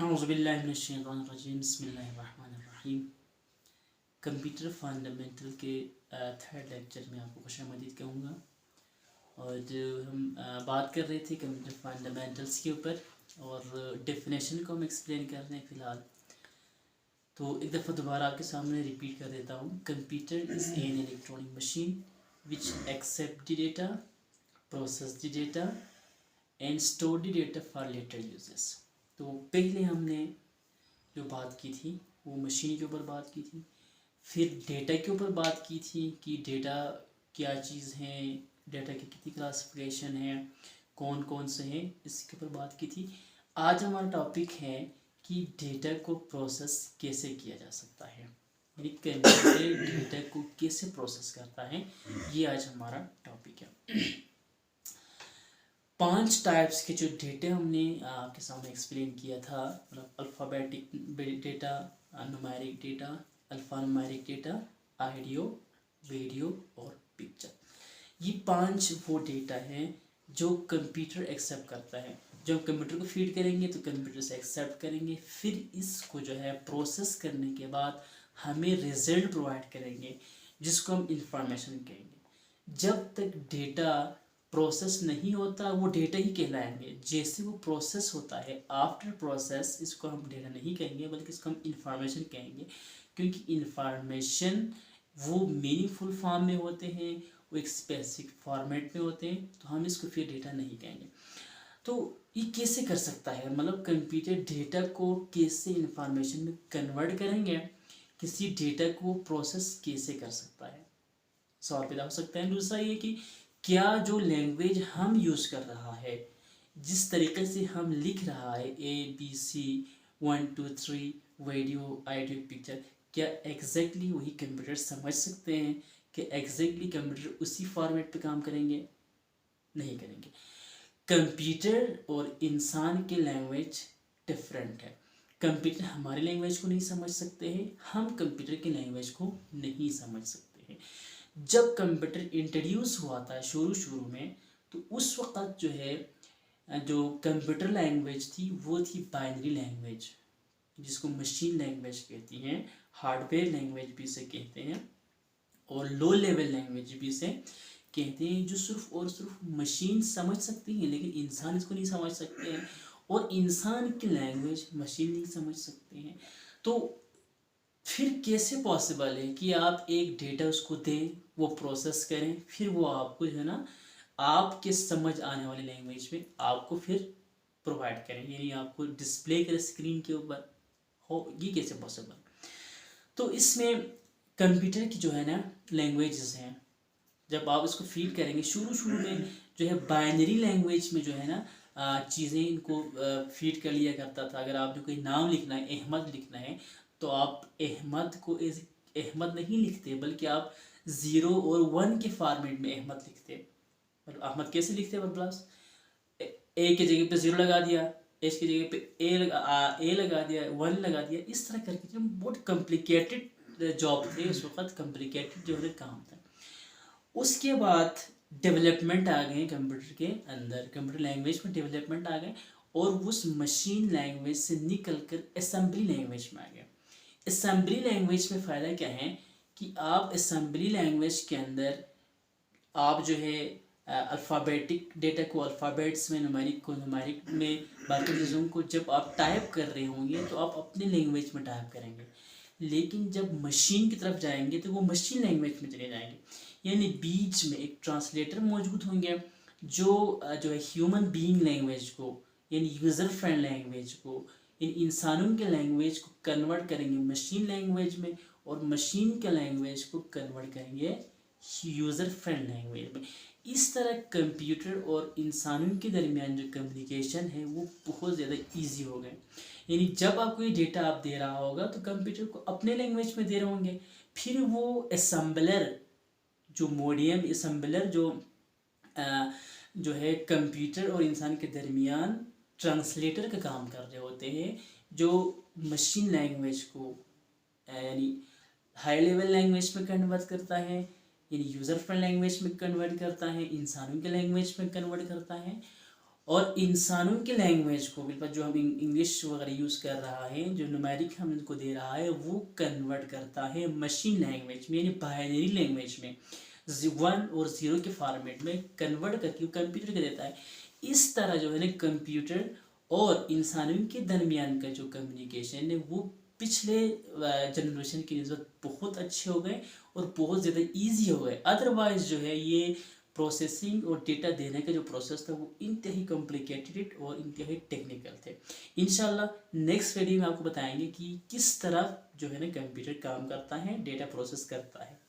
औज़ुबिल्लाहिमिनश्शैतानिर्रजीम बिस्मिल्लाहिर्रहमानिर्रहीम। Computer fundamental के third lecture में आपको खुशामदीद कहूँगा। और जो हम बात कर रहे थे कंप्यूटर फंडामेंटल्स के ऊपर और डेफिनेशन को हम एक्सप्लेन कर रहे हैं फ़िलहाल। तो एक दफ़ा दोबारा आपके सामने रिपीट कर देता हूँ। Computer is an electronic machine which accept the data, process the data and store the data for later uses. तो पहले हमने जो बात की थी वो मशीन के ऊपर बात की थी, फिर डेटा के ऊपर बात की थी कि डेटा क्या चीज़ है, डेटा की कितनी क्लासिफिकेशन है, कौन कौन से हैं, इसके ऊपर बात की थी। आज हमारा टॉपिक है कि डेटा को प्रोसेस कैसे किया जा सकता है, यानी कंप्यूटर डेटा को कैसे प्रोसेस करता है, ये आज हमारा टॉपिक है। 5 टाइप्स के जो डेटा हमने आपके सामने एक्सप्लेन किया था, मतलब alphabetic data, numeric data, alpha numeric data, audio, video और पिक्चर। ये 5 वो डेटा हैं जो कंप्यूटर एक्सेप्ट करता है। जब कंप्यूटर को फीड करेंगे तो कंप्यूटर से एक्सेप्ट करेंगे, फिर इसको जो है प्रोसेस करने के बाद हमें रिजल्ट प्रोवाइड करेंगे जिसको हम इंफॉर्मेशन कहेंगे। जब तक डेटा प्रोसेस नहीं होता वो डेटा ही कहलाएंगे। जैसे वो प्रोसेस होता है, आफ्टर प्रोसेस इसको हम डेटा नहीं कहेंगे बल्कि इसको हम इंफॉर्मेशन कहेंगे, क्योंकि इंफॉर्मेशन वो मीनिंगफुल फॉर्म में होते हैं, वो एक स्पेसिफिक फॉर्मेट में होते हैं, तो हम इसको फिर डेटा नहीं कहेंगे। तो ये कैसे कर सकता है, मतलब कंप्यूटर डेटा को कैसे इंफॉर्मेशन में कन्वर्ट करेंगे, किसी डेटा को प्रोसेस कैसे कर सकता है, सवाल पैदा हो सकता है। दूसरा ये कि क्या जो लैंग्वेज हम यूज़ कर रहा है, जिस तरीके से हम लिख रहा है ABC 1 2 3 वीडियो ऑडियो पिक्चर, क्या एग्जैक्टली वही कंप्यूटर समझ सकते हैं कि एग्जैक्टली कंप्यूटर उसी फॉर्मेट पे काम करेंगे? नहीं करेंगे। कंप्यूटर और इंसान की लैंग्वेज डिफरेंट है। कंप्यूटर हमारी लैंग्वेज को नहीं समझ सकते हैं, हम कंप्यूटर की लैंग्वेज को नहीं समझ सकते हैं। जब कंप्यूटर इंट्रोड्यूस हुआ था शुरू में, तो उस वक़्त जो है जो कंप्यूटर लैंग्वेज थी वो थी बाइनरी लैंग्वेज, जिसको मशीन लैंग्वेज कहती हैं, हार्डवेयर लैंग्वेज भी इसे कहते हैं और लो लेवल लैंग्वेज भी इसे कहते हैं, जो सिर्फ और सिर्फ मशीन समझ सकती है लेकिन इंसान इसको नहीं समझ सकते हैं, और इंसान की लैंग्वेज मशीन नहीं समझ सकते हैं। तो फिर कैसे पॉसिबल है कि आप एक डेटा उसको दें, वो प्रोसेस करें, फिर वो आपको जो है ना आपके समझ आने वाली लैंग्वेज में आपको फिर प्रोवाइड करें, यानी आपको डिस्प्ले करें स्क्रीन के ऊपर, हो ये कैसे पॉसिबल? तो इसमें कंप्यूटर की जो है ना लैंग्वेजेस हैं, जब आप इसको फीड करेंगे शुरू में जो है बाइनरी लैंग्वेज में जो है ना चीज़ें इनको फीड कर लिया करता था। अगर आपने कोई नाम लिखना है, अहमद लिखना है, तो आप अहमद को एज अहमद नहीं लिखते बल्कि आप 0 और 1 के फॉर्मेट में अहमद लिखते। मतलब अहमद कैसे लिखते हैं? प्लस ए की जगह पे 0 लगा दिया, एच की जगह पे ए लगा दिया, 1 लगा दिया, इस तरह करके जो बहुत कॉम्प्लिकेटेड जॉब थे उस वक्त, कॉम्प्लिकेटेड जो है काम था। उसके बाद डेवलपमेंट आ गए कंप्यूटर के अंदर, कंप्यूटर लैंग्वेज में डेवलपमेंट आ गए और उस मशीन लैंग्वेज से निकल कर असेंबली लैंग्वेज में आ गए। असेंबली लैंग्वेज में फ़ायदा क्या है कि आप असेंबली लैंग्वेज के अंदर आप जो है अल्फ़ाबेटिक डेटा को अल्फ़ाबेट्स में, न्यूमेरिक को न्यूमेरिक में, बाकी चीज़ों को जब आप टाइप कर रहे होंगे तो आप अपनी लैंग्वेज में टाइप करेंगे, लेकिन जब मशीन की तरफ जाएंगे तो वो मशीन लैंग्वेज में चले जाएंगे, यानी बीच में एक ट्रांसलेटर मौजूद होंगे जो है ह्यूमन बीइंग लैंग्वेज को, यानी यूज़र फ्रेंड लैंग्वेज को, इन इंसानों के लैंग्वेज को कन्वर्ट करेंगे मशीन लैंग्वेज में, और मशीन के लैंग्वेज को कन्वर्ट करेंगे यूज़र फ्रेंड लैंग्वेज में। इस तरह कंप्यूटर और इंसानों के दरमियान जो कम्युनिकेशन है वो बहुत ज़्यादा इजी हो गए। यानी जब आपको ये डेटा आप दे रहा होगा तो कंप्यूटर को अपने लैंग्वेज में दे रहे होंगे, फिर वो असम्बलर जो मोडियम असम्बलर जो है कंप्यूटर और इंसान के दरमियान ट्रांसलेटर का काम कर रहे होते हैं, जो मशीन लैंग्वेज को यानी हाई लेवल लैंग्वेज में कन्वर्ट करता है, यानी यूज़र फ्रेंड लैंग्वेज में कन्वर्ट करता है, इंसानों के लैंग्वेज में कन्वर्ट करता है, और इंसानों की लैंग्वेज को बिल्कुल जो हम इंग्लिश वगैरह यूज़ कर रहा है, जो न्यूमेरिक हम इनको दे रहा है, वो कन्वर्ट करता है मशीन लैंग्वेज में, यानी बाइनरी लैंग्वेज में, 1 और 0 के फॉर्मेट में कन्वर्ट करके कंप्यूटर को देता है। इस तरह जो है ना कंप्यूटर और इंसानों के दरमियान का जो कम्युनिकेशन है वो पिछले जनरेशन की नस्बत बहुत अच्छे हो गए और बहुत ज़्यादा इजी हो गए। अदरवाइज जो है ये प्रोसेसिंग और डेटा देने का जो प्रोसेस था वो इंतहाई कॉम्प्लिकेटेड और इंतहाई टेक्निकल थे। इंशाल्लाह नेक्स्ट वीडियो में आपको बताएंगे कि किस तरह जो है ना कंप्यूटर काम करता है, डेटा प्रोसेस करता है।